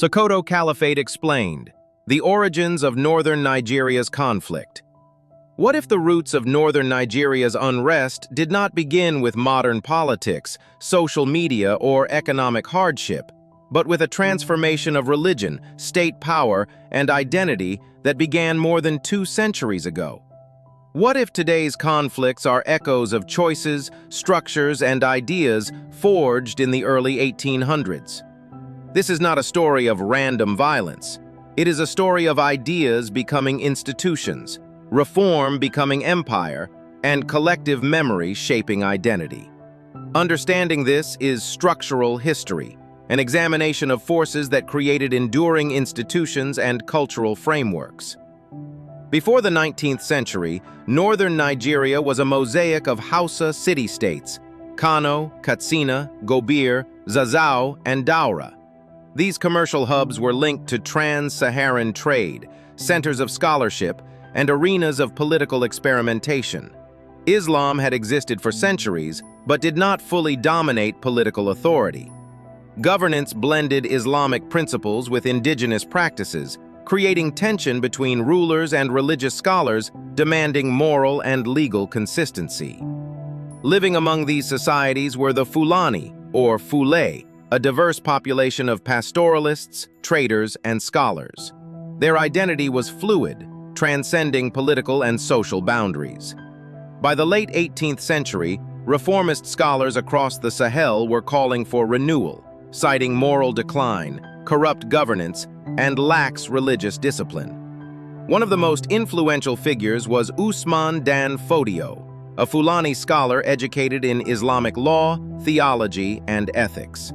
Sokoto Caliphate explained, the origins of northern Nigeria's conflict. What if the roots of northern Nigeria's unrest did not begin with modern politics, social media, or economic hardship, but with a transformation of religion, state power, and identity that began more than 2 centuries ago? What if today's conflicts are echoes of choices, structures, and ideas forged in the early 1800s? This is not a story of random violence. It is a story of ideas becoming institutions, reform becoming empire, and collective memory shaping identity. Understanding this is structural history, an examination of forces that created enduring institutions and cultural frameworks. Before the 19th century, northern Nigeria was a mosaic of Hausa city-states: Kano, Katsina, Gobir, Zazzau, and Daura. These commercial hubs were linked to trans-Saharan trade, centers of scholarship, and arenas of political experimentation. Islam had existed for centuries, but did not fully dominate political authority. Governance blended Islamic principles with indigenous practices, creating tension between rulers and religious scholars demanding moral and legal consistency. Living among these societies were the Fulani, or Fule, a diverse population of pastoralists, traders, and scholars. Their identity was fluid, transcending political and social boundaries. By the late 18th century, reformist scholars across the Sahel were calling for renewal, citing moral decline, corrupt governance, and lax religious discipline. One of the most influential figures was Usman Dan Fodio, a Fulani scholar educated in Islamic law, theology, and ethics.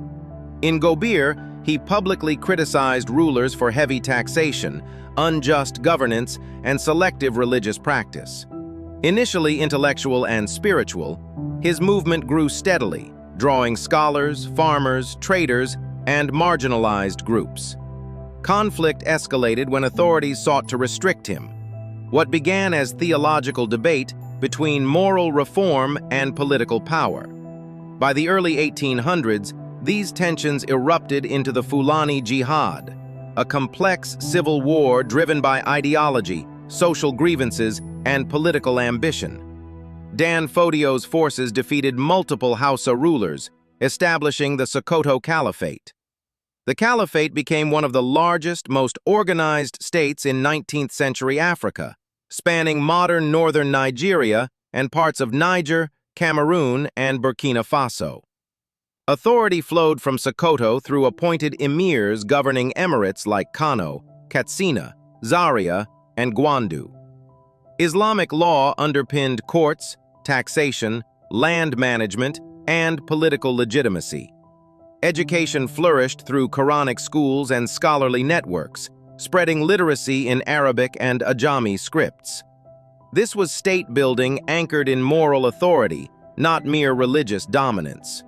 In Gobir, he publicly criticized rulers for heavy taxation, unjust governance, and selective religious practice. Initially intellectual and spiritual, his movement grew steadily, drawing scholars, farmers, traders, and marginalized groups. Conflict escalated when authorities sought to restrict him. What began as theological debate between moral reform and political power. By the early 1800s, these tensions erupted into the Fulani Jihad, a complex civil war driven by ideology, social grievances, and political ambition. Dan Fodio's forces defeated multiple Hausa rulers, establishing the Sokoto Caliphate. The Caliphate became one of the largest, most organized states in 19th century Africa, spanning modern northern Nigeria and parts of Niger, Cameroon, and Burkina Faso. Authority flowed from Sokoto through appointed emirs governing emirates like Kano, Katsina, Zaria, and Gwandu. Islamic law underpinned courts, taxation, land management, and political legitimacy. Education flourished through Quranic schools and scholarly networks, spreading literacy in Arabic and Ajami scripts. This was state-building anchored in moral authority, not mere religious dominance.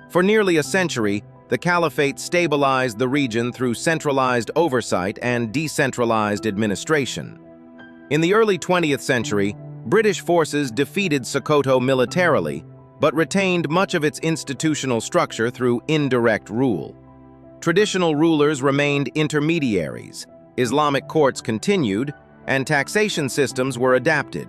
For nearly a century, the Caliphate stabilized the region through centralized oversight and decentralized administration. In the early 20th century, British forces defeated Sokoto militarily, but retained much of its institutional structure through indirect rule. Traditional rulers remained intermediaries, Islamic courts continued, and taxation systems were adapted.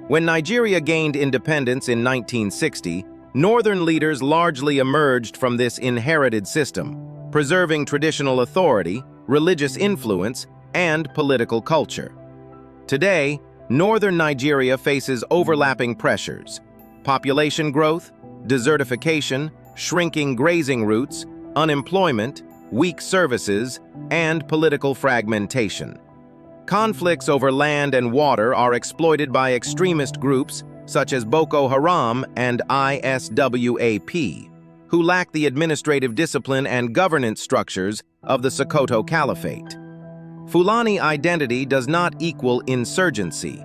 When Nigeria gained independence in 1960, northern leaders largely emerged from this inherited system, preserving traditional authority, religious influence, and political culture. Today, northern Nigeria faces overlapping pressures: population growth, desertification, shrinking grazing routes, unemployment, weak services, and political fragmentation. Conflicts over land and water are exploited by extremist groups such as Boko Haram and ISWAP, who lack the administrative discipline and governance structures of the Sokoto Caliphate. Fulani identity does not equal insurgency.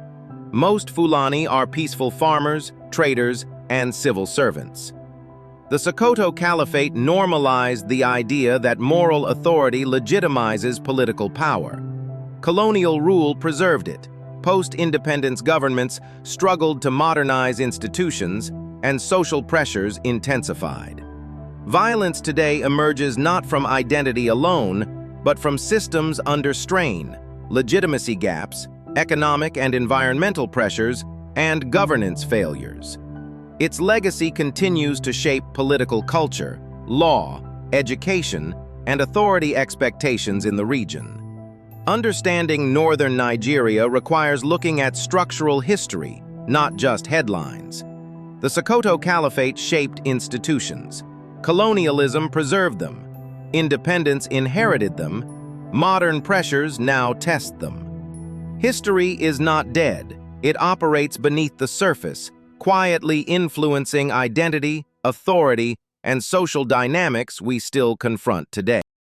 Most Fulani are peaceful farmers, traders, and civil servants. The Sokoto Caliphate normalized the idea that moral authority legitimizes political power. Colonial rule preserved it. Post-independence governments struggled to modernize institutions, and social pressures intensified. Violence today emerges not from identity alone, but from systems under strain, legitimacy gaps, economic and environmental pressures, and governance failures. Its legacy continues to shape political culture, law, education, and authority expectations in the region. Understanding northern Nigeria requires looking at structural history, not just headlines. The Sokoto Caliphate shaped institutions. Colonialism preserved them. Independence inherited them. Modern pressures now test them. History is not dead. It operates beneath the surface, quietly influencing identity, authority, and social dynamics we still confront today.